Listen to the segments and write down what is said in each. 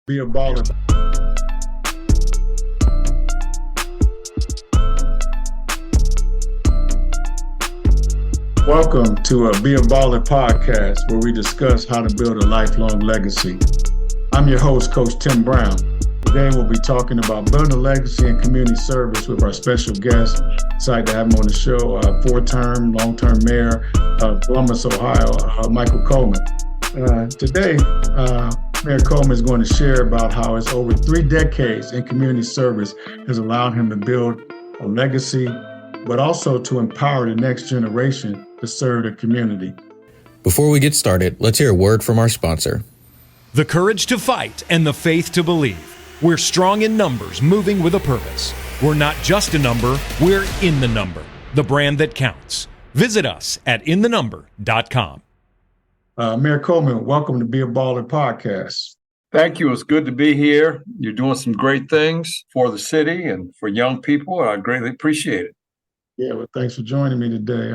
Be a baller. Welcome to a Be a Baller podcast, where we discuss how to build a lifelong legacy. I'm your host, Coach Tim Brown. Today we'll be talking about building a legacy in community service with our special guest. Excited to have him on the show, four-term, long-term mayor of Columbus, Ohio, Michael Coleman. Today, Mayor Coleman is going to share about how his over 3 decades in community service has allowed him to build a legacy, but also to empower the next generation to serve the community. Before we get started, let's hear a word from our sponsor. The courage to fight and the faith to believe. We're strong in numbers, moving with a purpose. We're not just a number, we're in the number, the brand that counts. Visit us at inthenumber.com. Mayor Coleman, welcome to Be a Baller podcast. Thank you. It's good to be here. You're doing some great things for the city and for young people. I greatly appreciate it. Yeah, well, thanks for joining me today.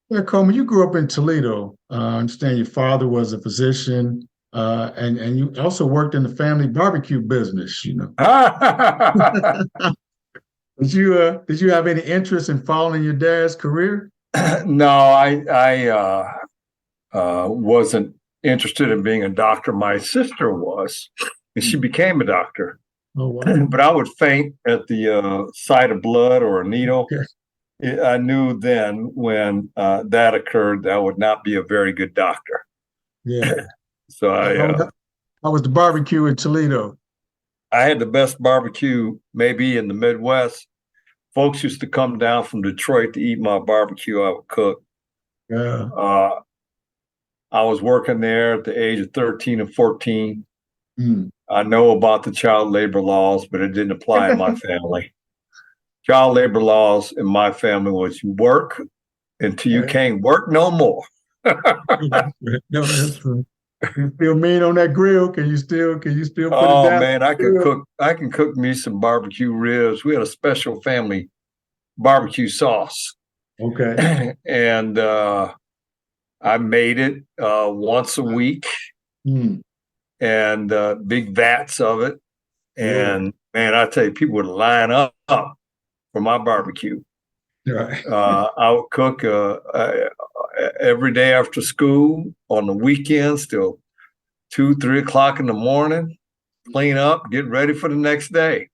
Mayor Coleman, you grew up in Toledo. I understand your father was a physician, and you also worked in the family barbecue business, you know. Did you have any interest in following your dad's career? No, I wasn't interested in being a doctor. My sister was, and she became a doctor. Oh, wow. But I would faint at the sight of blood or a needle. Okay. I knew then when that occurred, that I would not be a very good doctor. Yeah. So how was the barbecue in Toledo? I had the best barbecue maybe in the Midwest. Folks used to come down from Detroit to eat my barbecue I would cook. Yeah. I was working there at the age of 13 and 14. Mm. I know about the child labor laws, but it didn't apply in my family. Child labor laws in my family was you work until you can't work no more. No, that's true. You still mean on that grill? Can you still put it down? Oh man, I can cook me some barbecue ribs. We had a special family barbecue sauce. Okay. And I made it once a week. Mm. And big vats of it. And man, I tell you, people would line up for my barbecue. Right. I would cook every day after school, on the weekends till 2, 3 o'clock in the morning, clean up, get ready for the next day.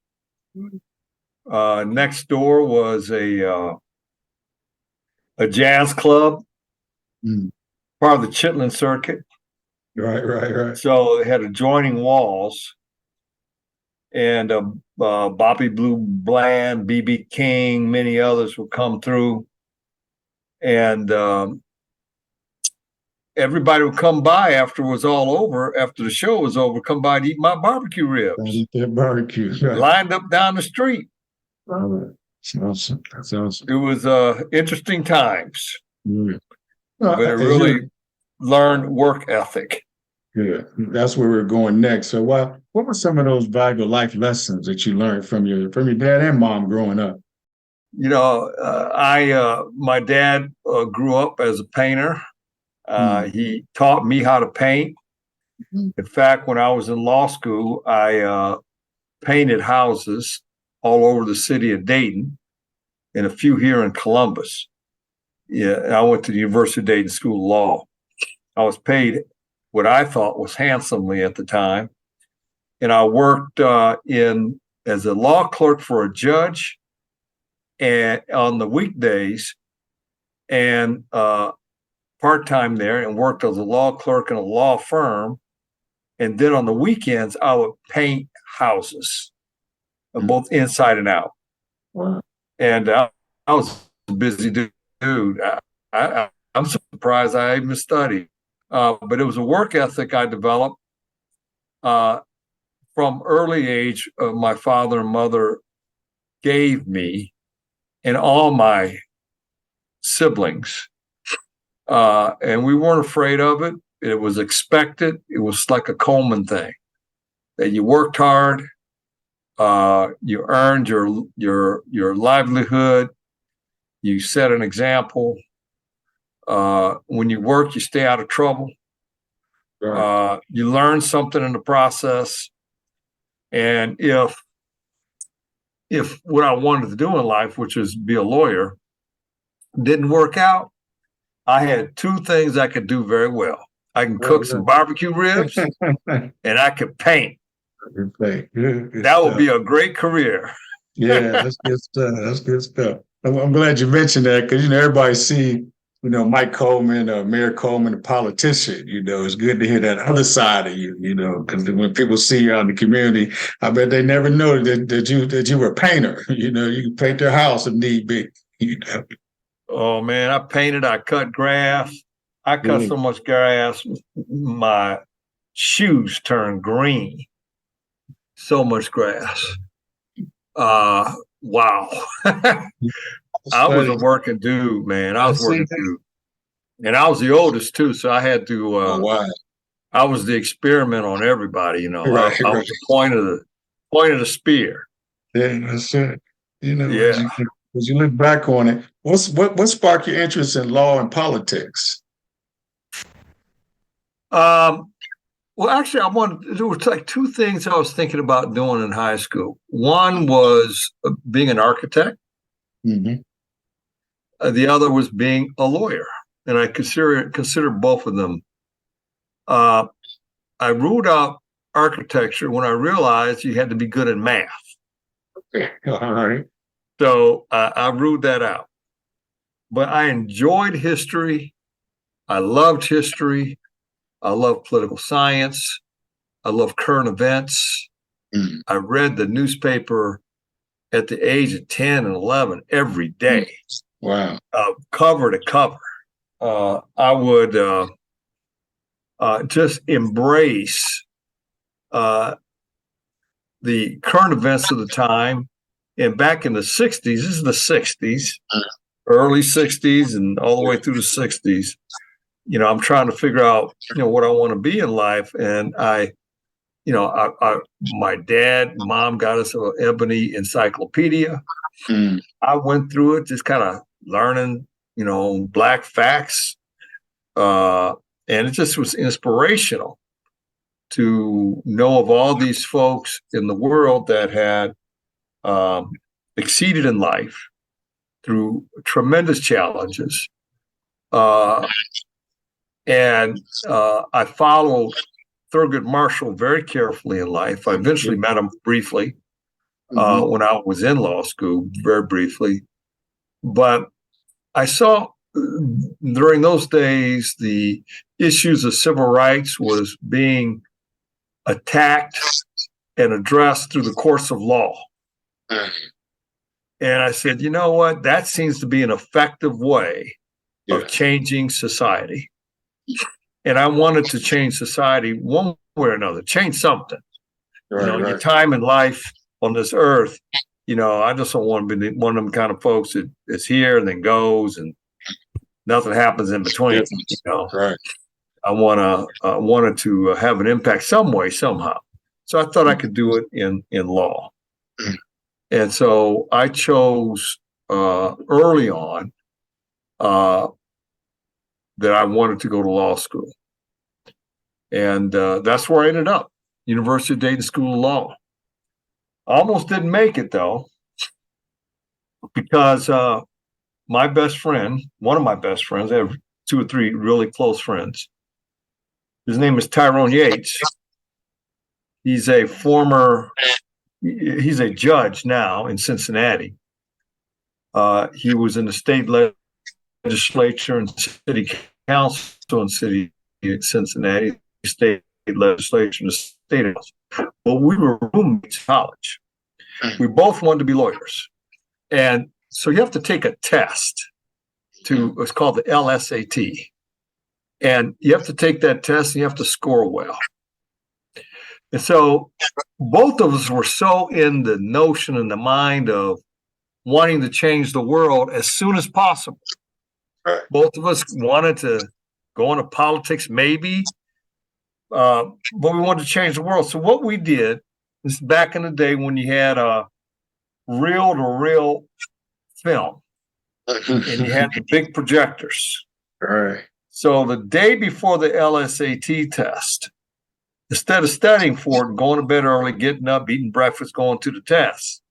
Next door was a jazz club, part of the Chitlin circuit. Right. So they had adjoining walls, and Bobby Blue Bland, B.B. King, many others would come through, and everybody would come by after it was all over, after the show was over, come by to eat my barbecue ribs. Eat their barbecue. Right. Lined up down the street. That's awesome. It was interesting times, Mm. but it really learned work ethic. Good. That's where we're going next. So, what were some of those valuable life lessons that you learned from your dad and mom growing up? You know, my dad grew up as a painter. He taught me how to paint. In fact, when I was in law school, I painted houses all over the city of Dayton and a few here in Columbus. Yeah, I went to the University of Dayton School of Law. I was paid what I thought was handsomely at the time. And I worked as a law clerk for a judge and on the weekdays, and part-time there, and worked as a law clerk in a law firm. And then on the weekends, I would paint houses, both inside and out. Wow. And I was a busy dude. I'm surprised I even studied. But it was a work ethic I developed from early age. My father and mother gave me and all my siblings. And we weren't afraid of it. It was expected. It was like a Coleman thing, that you worked hard, you earned your livelihood, you set an example. When you work, you stay out of trouble. Right. You learn something in the process. And if what I wanted to do in life, which is be a lawyer, didn't work out, I had two things I could do very well. I can cook some barbecue ribs and I could paint. That would be a great career. Yeah, that's good stuff. That's good stuff. I'm glad you mentioned that because, everybody see, Mike Coleman or Mayor Coleman, a politician. It's good to hear that other side of you, because when people see you out in the community, I bet they never know that you were a painter. You can paint their house if need be. Oh, man, I painted, I cut grass. I cut so much grass, my shoes turned green. So much grass. Wow. I was a working dude, man. I was working dude. And I was the oldest too, so I had to I was the experiment on everybody, I was the point of the spear. Yeah, that's it. As you look back on it, what sparked your interest in law and politics? Well, actually, there were like two things I was thinking about doing in high school. One was being an architect. Mm-hmm. The other was being a lawyer, and I consider both of them. I ruled out architecture when I realized you had to be good at math. Okay, all right. So I ruled that out. But I enjoyed history. I loved history. I love political science. I love current events. I read the newspaper at the age of 10 and 11 every day. Wow. Cover to cover. I would just embrace the current events of the time. And back in the 60s, this is the 60s, early 60s and all the way through the 60s. I'm trying to figure out, what I want to be in life. And my dad, mom got us an ebony encyclopedia. I went through it, just kind of learning, Black facts. And it just was inspirational to know of all these folks in the world that had exceeded in life through tremendous challenges. And I followed Thurgood Marshall very carefully in life. I eventually met him briefly when I was in law school, very briefly. But I saw during those days, the issues of civil rights was being attacked and addressed through the courts of law. And I said, you know what? That seems to be an effective way of changing society. And I wanted to change society one way or another, change something. Your time in life on this earth, I just don't want to be one of them kind of folks that is here and then goes and nothing happens in between. Right. I wanted to have an impact some way, somehow. So I thought I could do it in law. And so I chose early on that I wanted to go to law school. And that's where I ended up, University of Dayton School of Law. Almost didn't make it, though, because my best friend, one of my best friends, I have 2 or 3 really close friends. His name is Tyrone Yates. He's a judge now in Cincinnati. He was in the state legislature and city council in city of Cincinnati, state legislature and the state house. But we were roommates in college. We both wanted to be lawyers. And so you have to take a test it's called the LSAT. And you have to take that test and you have to score well. And so both of us were so in the notion and the mind of wanting to change the world as soon as possible. Both of us wanted to go into politics, maybe, but we wanted to change the world. So what we did, this is back in the day when you had a reel-to-reel film, and you had the big projectors. Right. So the day before the LSAT test, instead of studying for it and going to bed early, getting up, eating breakfast, going to the test,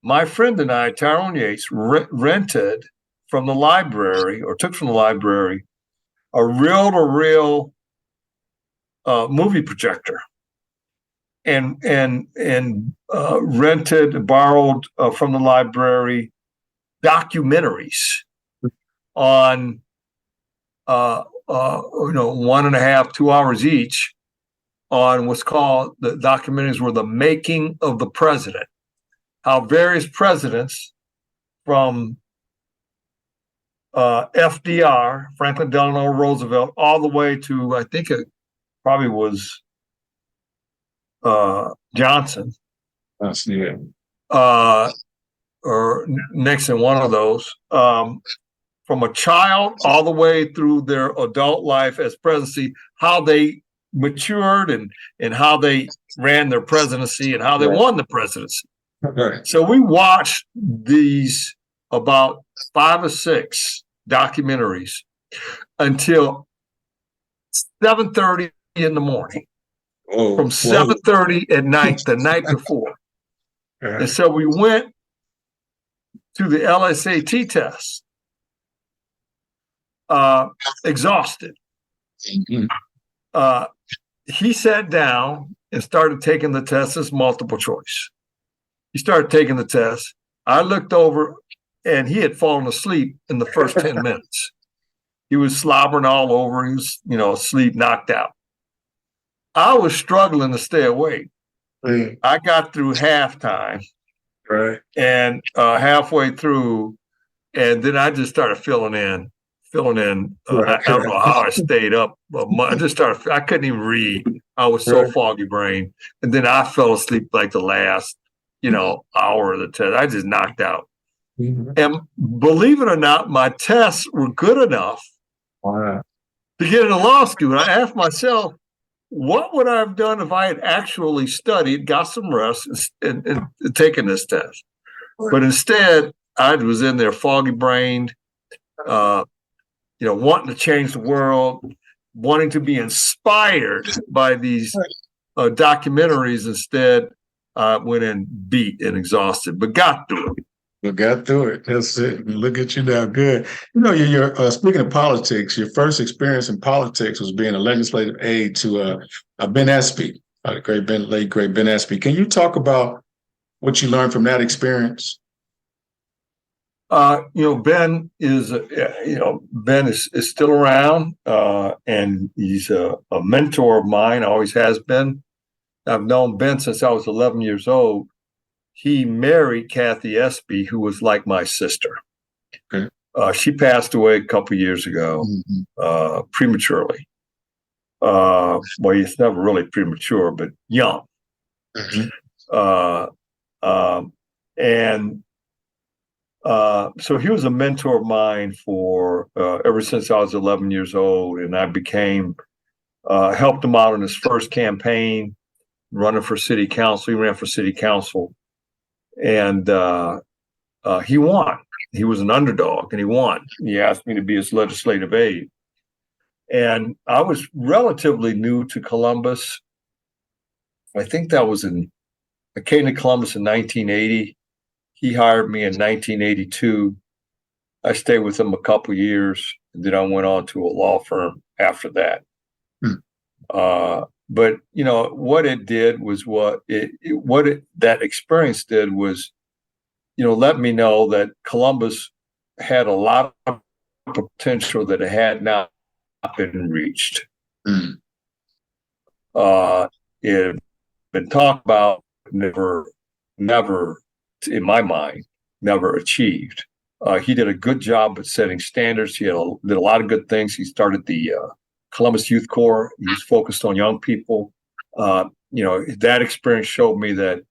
my friend and I, Tyrone Yates, rented from the library, or took from the library, a reel-to-reel movie projector, and rented, borrowed from the library documentaries on 1.5, 2 hours each, on what's called, the documentaries were The Making of the President, how various presidents from FDR, Franklin Delano Roosevelt, all the way to, I think it probably was Johnson. Yeah. Or Nixon, one of those, from a child all the way through their adult life as presidency, how they matured and how they ran their presidency and how they won the presidency. Okay. So we watched these about 5 or 6 documentaries until 7:30 in the morning. Oh, from 7:30 at night, the night before. Yeah. And so we went to the LSAT test, exhausted. Mm-hmm. He sat down and started taking the test as multiple choice. He started taking the test. I looked over, and he had fallen asleep in the first 10 minutes. He was slobbering all over. He was, asleep, knocked out. I was struggling to stay awake. Mm. I got through halftime, Right. and halfway through, and then I just started filling in. Right. I don't know how I stayed up. I just started. I couldn't even read. I was so foggy brained, and then I fell asleep like the last, hour of the test. I just knocked out. Mm-hmm. And believe it or not, my tests were good enough Wow. to get into law school. And I asked myself, what would I have done if I had actually studied, got some rest, and taken this test? But instead, I was in there foggy brained, wanting to change the world, wanting to be inspired by these documentaries. Instead, I went in beat and exhausted, but got through it. We got through it. That's it. Look at you now. Good. You're speaking of politics, your first experience in politics was being a legislative aide to Ben Espy, late great Ben Espy. Can you talk about what you learned from that experience? Ben is still around, and he's a mentor of mine. Always has been. I've known Ben since I was 11 years old. He married Kathy Espy, who was like my sister. Okay. She passed away a couple years ago, prematurely. Well, it's never really premature, but young. Mm-hmm. So he was a mentor of mine for ever since I was 11 years old, and I helped him out in his first campaign, running for city council. He ran for city council. And he won. He was an underdog, and he won. He asked me to be his legislative aide. And I was relatively new to Columbus. I think I came to Columbus in 1980. He hired me in 1982. I stayed with him a couple years, and then I went on to a law firm after that. But what it did was that experience did was, let me know that Columbus had a lot of potential that it had not been reached. It had been talked about, never, in my mind, never achieved. He did a good job at setting standards. He did a lot of good things. He started the Columbus Youth Corps. He was focused on young people. That experience showed me that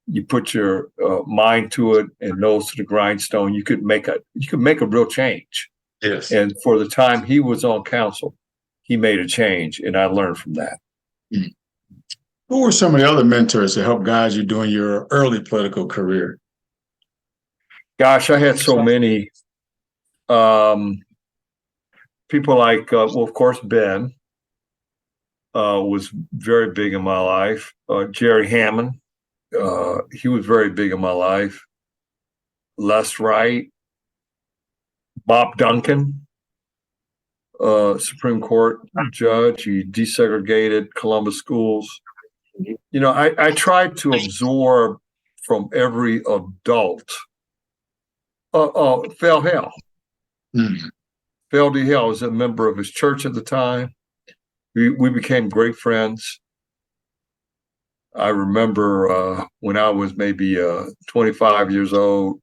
you put your mind to it and nose to the grindstone, you could make a real change. Yes. And for the time he was on council, he made a change, and I learned from that. Who were some of the other mentors that helped guide you during your early political career? Gosh, I had so many. People like, of course, Ben. was very big in my life. Jerry Hammond, he was very big in my life. Les Wright, Bob Duncan, Supreme Court judge. He desegregated Columbus schools. I tried to absorb from every adult. Phil Hale. Phil D. Hale was a member of his church at the time. We became great friends. I remember when I was maybe 25 years old,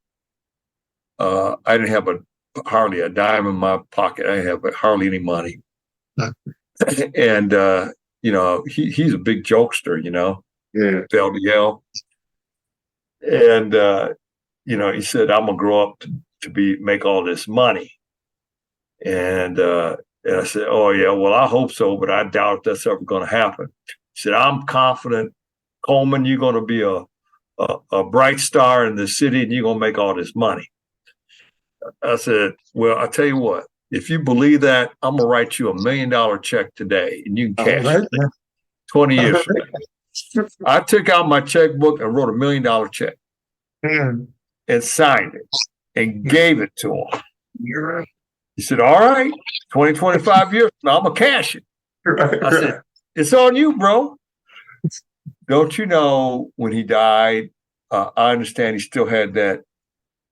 I didn't have hardly a dime in my pocket. I didn't have hardly any money. And, he's a big jokester, Yeah. Phil D. Hale. And, he said, I'm going to grow up to make all this money. And I said, oh, yeah, well, I hope so, but I doubt that's ever going to happen. He said, I'm confident, Coleman, you're going to be a bright star in the city and you're going to make all this money. I said, well, I tell you what, if you believe that, I'm going to write you $1 million check today and you can cash it 20 years from now. I took out my checkbook and wrote $1 million check and signed it and gave it to him. He said, all right, 25 years from now, I'm going to cash it. I said, it's on you, bro. Don't you know when he died, I understand he still had that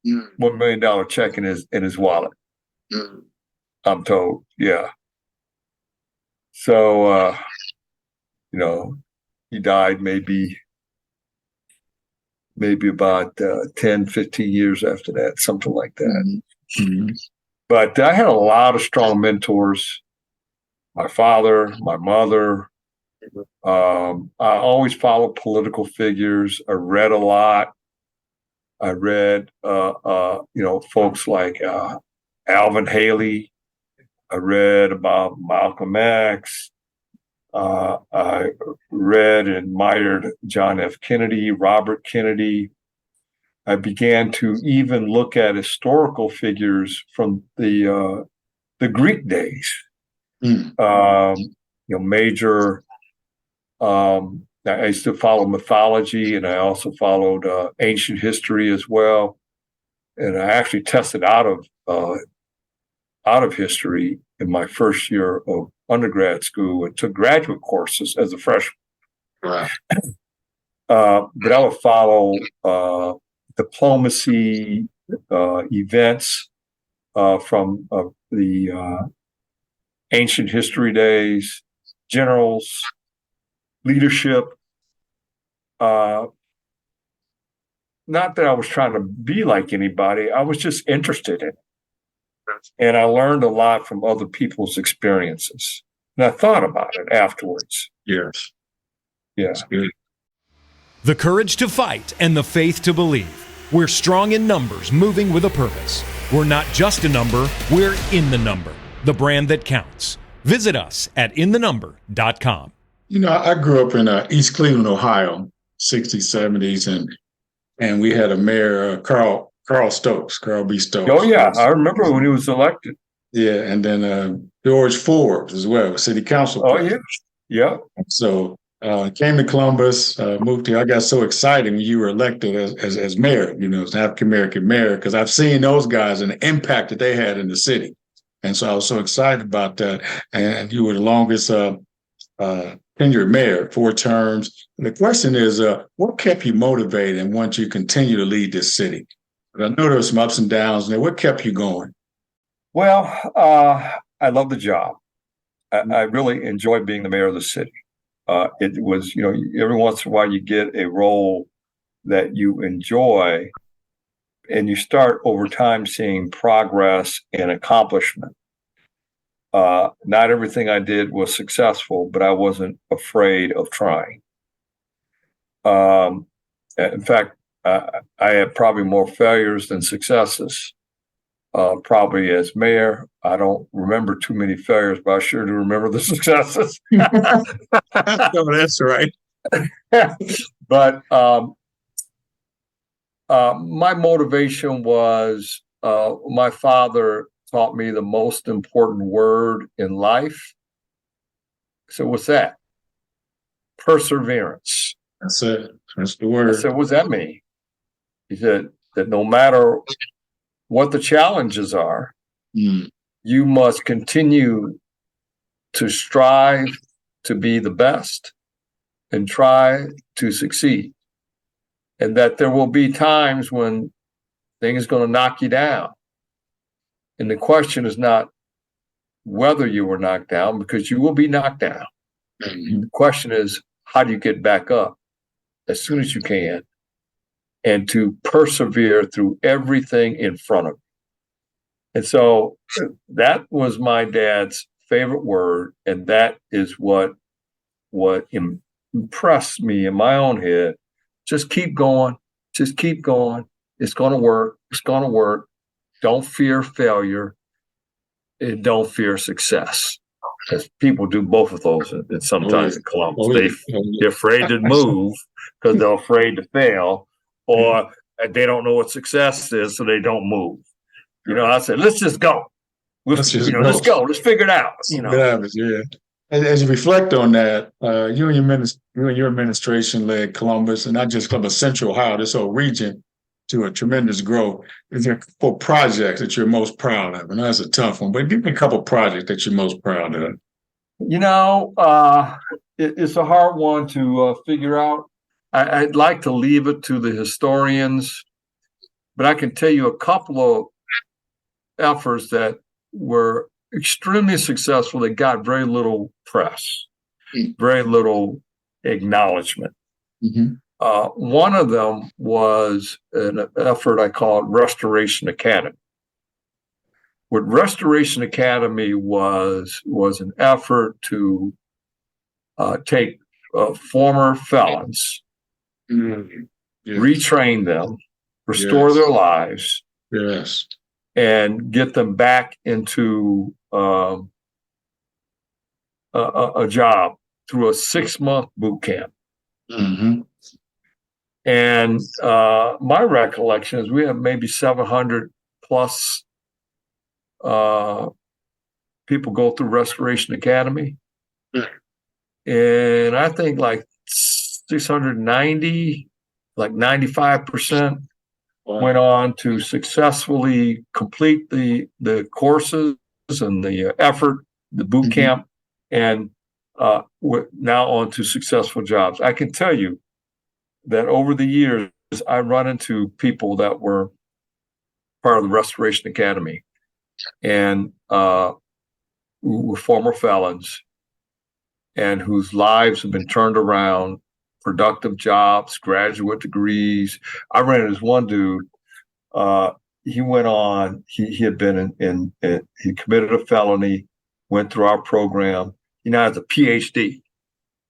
$1 million check in his wallet. I'm told, yeah. So, he died maybe about 10, 15 years after that, something like that. Mm-hmm. But I had a lot of strong mentors. My father, my mother. I always followed political figures. I read a lot. I read, folks like Alvin Haley. I read about Malcolm X. I read and admired John F. Kennedy, Robert Kennedy. I began to even look at historical figures from the Greek days. Major. I used to follow mythology, and I also followed ancient history as well. And I actually tested out of history in my first year of undergrad school and took graduate courses as a freshman. Wow. But I would follow diplomacy events from the ancient history days, generals, leadership. Not that I was trying to be like anybody. I was just interested in it. And I learned a lot from other people's experiences. And I thought about it afterwards. Yes. Yeah. That's good. The courage to fight and the faith to believe. We're strong in numbers, moving with a purpose. We're not just a number, we're in the number, the brand that counts. Visit us at inthenumber.com. I grew up in East Cleveland, Ohio, 60s, 70s, and we had a mayor, Carl B. Stokes. Oh, yeah. I remember when he was elected. Yeah, and then George Forbes as well, city council. Oh, yeah. Yeah. So came to Columbus, moved here. I got so excited when you were elected as mayor, as an African-American mayor, because I've seen those guys and the impact that they had in the city. And so I was so excited about that. And you were the longest tenured mayor, 4 terms. And the question is, what kept you motivated and want you to continue to lead this city? But I know there were some ups and downs there. What kept you going? Well, I love the job. I really enjoyed being the mayor of the city. It was, every once in a while you get a role that you enjoy and you start over time seeing progress and accomplishment. Not everything I did was successful, but I wasn't afraid of trying. In fact, I had probably more failures than successes. Probably as mayor, I don't remember too many failures, but I sure do remember the successes. No, that's right. But my motivation was my father taught me the most important word in life. So what's that? perseverance. That's it. That's the I word. said, "What's that mean?" He said that no matter what the challenges are, you must continue to strive to be the best and try to succeed. And that there will be times when things are going to knock you down. And the question is not whether you were knocked down, because you will be knocked down. The question is, how do you get back up as soon as you can and to persevere through everything in front of you? And so that was my dad's favorite word. And that is what impressed me in my own head. Just keep going. Just keep going. It's going to work. It's going to work. Don't fear failure. And don't fear success. Because people do both of those and sometimes in Columbus. They're afraid to move because they're afraid to fail, or they don't know what success is, so they don't move. I said, let's just go. Let's go. Let's figure it out. Yeah. As you reflect on that, you and your administration led Columbus, and not just Columbus, Central Ohio, this whole region, to a tremendous growth. Is there 4 projects that you're most proud of? And that's a tough one, but give me a couple of projects that you're most proud of. It's a hard one to figure out. I'd like to leave it to the historians, but I can tell you a couple of efforts that were extremely successful that got very little press, very little acknowledgement. One of them was an effort I called Restoration Academy. What Restoration Academy was an effort to take former felons, retrain them, restore their lives, and get them back into a job through a 6-month boot camp. And my recollection is we have maybe 700 plus people go through Restoration Academy. And I think like 690, like 95% went on to successfully complete the courses and the effort, the boot camp, and we're now on to successful jobs. I can tell you that over the years, I run into people that were part of the Restoration Academy and who were former felons and whose lives have been turned around, productive jobs, graduate degrees. I ran into this one dude. He went on, he had been he committed a felony, went through our program. He now has a PhD.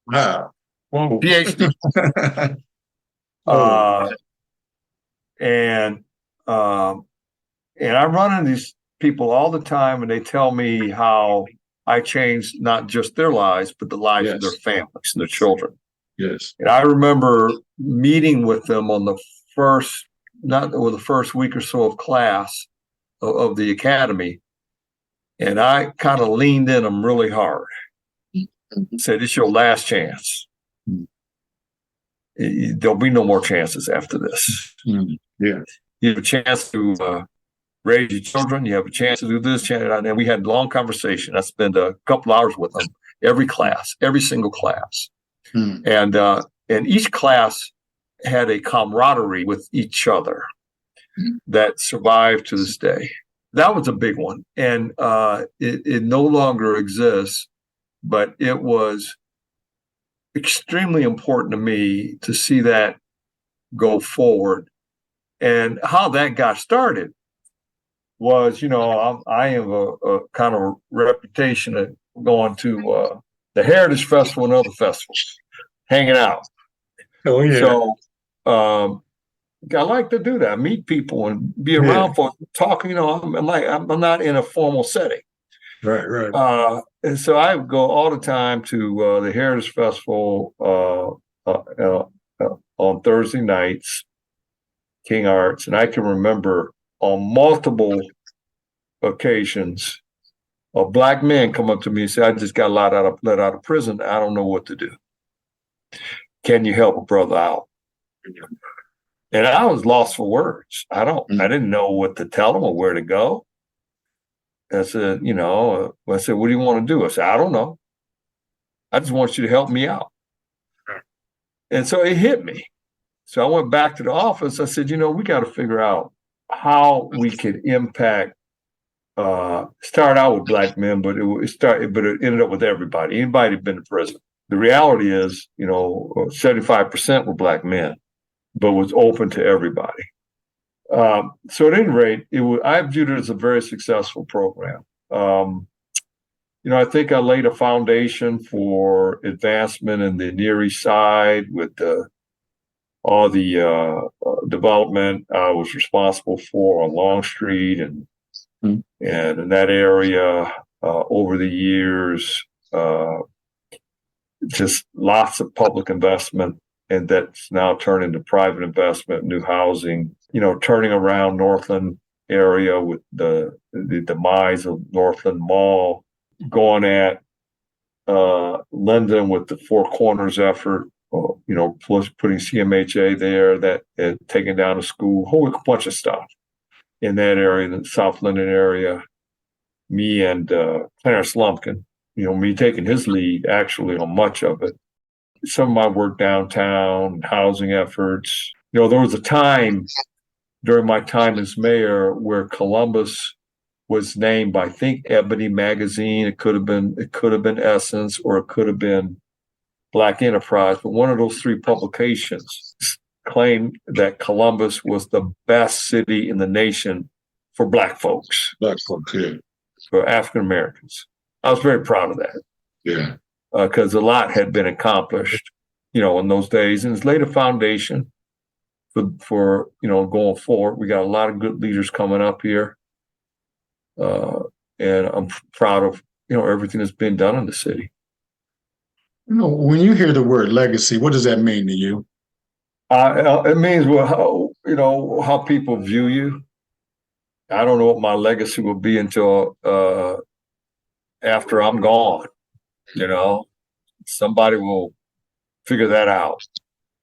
Wow. Whoa. PhD. And I run into these people all the time, and they tell me how I changed not just their lives, but the lives of their families and their children. Yes. And I remember meeting with them on the first week or so of class of the academy, and I kind of leaned in them really hard. Said, "It's your last chance. There'll be no more chances after this. Yeah, you have a chance to raise your children. You have a chance to do this." And we had a long conversation. I spent a couple hours with them every single class, and each class had a camaraderie with each other that survived to this day. That was a big one, and it no longer exists. But it was extremely important to me to see that go forward. And how that got started was, I have a kind of reputation of going to the Heritage Festival and other festivals, hanging out. Oh, yeah. So I like to do that, meet people and be around for talking. I'm not in a formal setting. Right. And so I would go all the time to the Heritage Festival on Thursday nights, King Arts. And I can remember on multiple occasions, a black man come up to me and say, "I just got let out of prison. I don't know what to do." Can you help a brother out? And I was lost for words. I didn't know what to tell him or where to go. I said, what do you want to do? I said, I don't know. I just want you to help me out. And so it hit me. So I went back to the office. I said, we got to figure out how we could impact. Started out with black men, but it ended up with everybody. Anybody who'd been to prison. The reality is, 75% were black men, but was open to everybody. So at any rate, I viewed it as a very successful program. I think I laid a foundation for advancement in the Near East Side with all the development I was responsible for on Long Street and in that area over the years, just lots of public investment, and that's now turned into private investment, new housing, turning around Northland area with the demise of Northland Mall, going at Linden with the Four Corners effort, plus putting CMHA there, that taking down a school, a whole bunch of stuff in that area, the South Linden area. Me and Clarence Lumpkin, me taking his lead actually on much of it. Some of my work downtown, housing efforts. There was a time during my time as mayor where Columbus was named by, I think, Ebony magazine. It could have been Essence, or it could have been Black Enterprise, but one of those three publications claimed that Columbus was the best city in the nation for Black folks. Black folks, yeah. For African Americans. I was very proud of that. Yeah. Because a lot had been accomplished, in those days, and it's laid a foundation for going forward. We got a lot of good leaders coming up here, and I'm proud of everything that's been done in the city. When you hear the word legacy, what does that mean to you? It means how people view you. I don't know what my legacy will be until after I'm gone. Somebody will figure that out.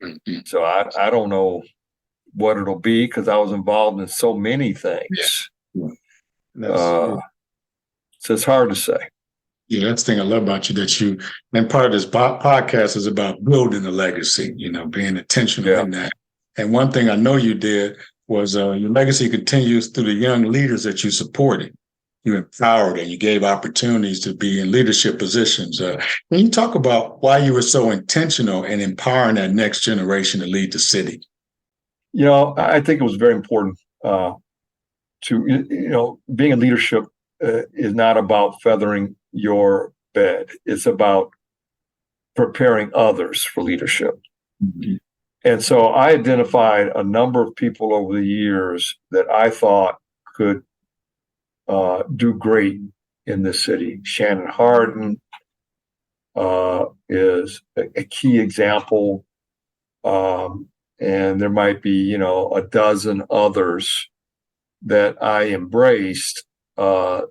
Mm-hmm. So I don't know what it'll be, because I was involved in so many things. Yeah. So it's hard to say. Yeah, that's the thing I love about you, and part of this podcast is about building a legacy, being intentional in that. And one thing I know you did was your legacy continues through the young leaders that you supported. You empowered and you gave opportunities to be in leadership positions. Can you talk about why you were so intentional in empowering that next generation to lead the city? I think it was very important to, being in leadership is not about feathering your bed. It's about preparing others for leadership. Mm-hmm. And so I identified a number of people over the years that I thought could do great in this city. Shannon Harden is a key example. And there might be, a dozen others that I embraced that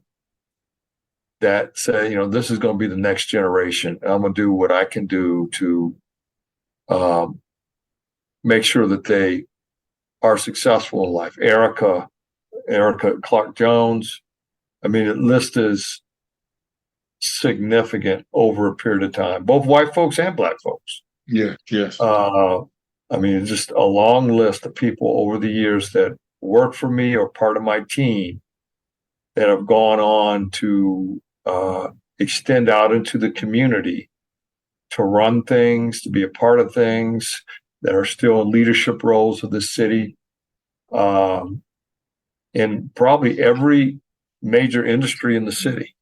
say, this is going to be the next generation. I'm going to do what I can do to make sure that they are successful in life. Erica Clark Jones. I mean, the list is significant over a period of time, both white folks and Black folks. Yeah, yes. Just a long list of people over the years that worked for me or part of my team that have gone on to extend out into the community, to run things, to be a part of things, that are still in leadership roles of the city, in probably every major industry in the city,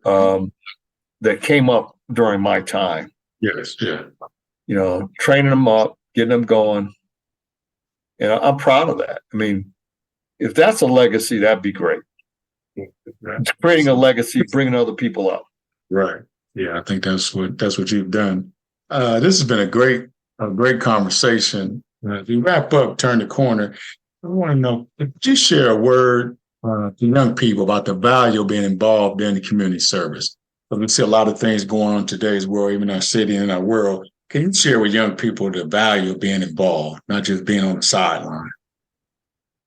that came up during my time. Yes, yeah. Training them up, getting them going. And I'm proud of that. I mean, if that's a legacy, that'd be great. It's creating a legacy, bringing other people up. Right. Yeah, I think that's what you've done. This has been a great conversation. As we wrap up, turn the corner, I want to know, just share a word to young people about the value of being involved in the community service. Because we see a lot of things going on in today's world, even our city and our world. Can you share with young people the value of being involved, not just being on the sideline?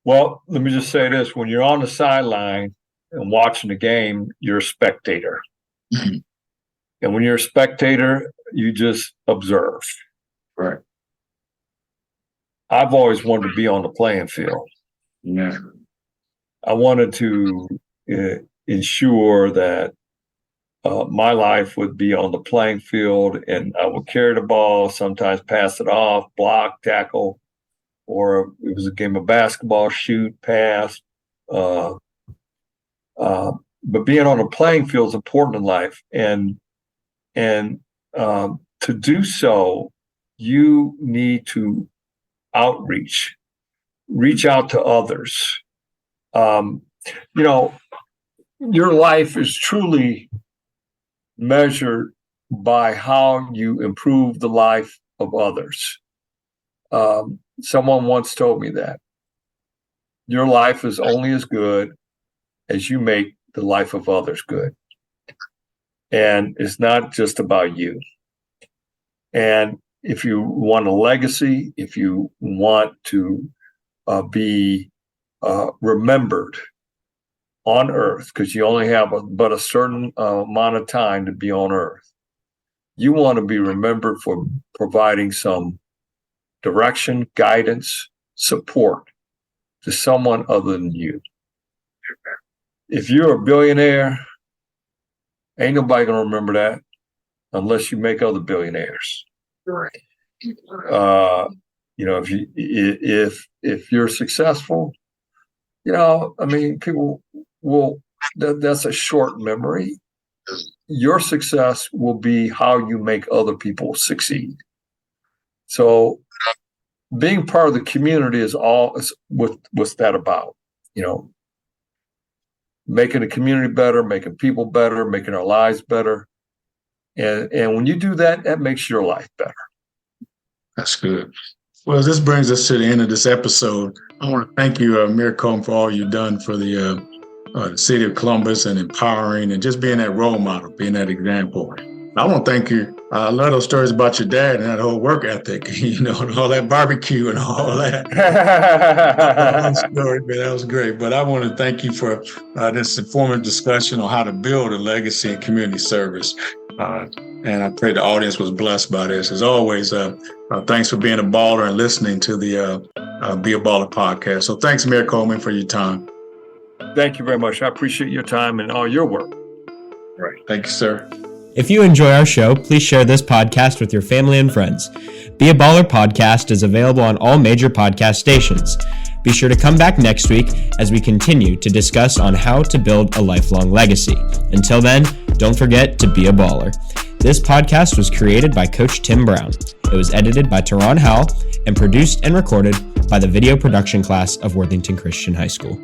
Well, let me just say this. When you're on the sideline and watching the game, you're a spectator. Mm-hmm. And when you're a spectator, you just observe. Right. I've always wanted to be on the playing field. Yeah. I wanted to ensure that my life would be on the playing field, and I would carry the ball, sometimes pass it off, block, tackle, or it was a game of basketball, shoot, pass. But being on the playing field is important in life, and to do so, you need to reach out to others. Your life is truly measured by how you improve the life of others. Someone once told me that your life is only as good as you make the life of others good. And it's not just about you. And if you want a legacy, if you want to be remembered on earth, because you only have but a certain amount of time to be on earth, you want to be remembered for providing some direction, guidance, support to someone other than you. If you're a billionaire, ain't nobody going to remember that unless you make other billionaires. Right. If you're successful, people will, that's a short memory. Your success will be how you make other people succeed. So being part of the community is what's that about, making the community better, making people better, making our lives better. And when you do that, that makes your life better. That's good. Well, this brings us to the end of this episode. I want to thank you, Mayor Coleman, for all you've done for the city of Columbus and empowering and just being that role model, being that example. I want to thank you. I love those stories about your dad and that whole work ethic, and all that barbecue and all that. That was great. But I want to thank you for this informative discussion on how to build a legacy in community service. And I pray the audience was blessed by this. As always, thanks for being a baller and listening to the Be a Baller podcast. So thanks, Mayor Coleman, for your time. Thank you very much. I appreciate your time and all your work. Right. Thank you, sir. If you enjoy our show, please share this podcast with your family and friends. Be a Baller podcast is available on all major podcast stations. Be sure to come back next week as we continue to discuss on how to build a lifelong legacy. Until then, don't forget to be a baller. This podcast was created by Coach Tim Brown. It was edited by Teron Howell and produced and recorded by the video production class of Worthington Christian High School.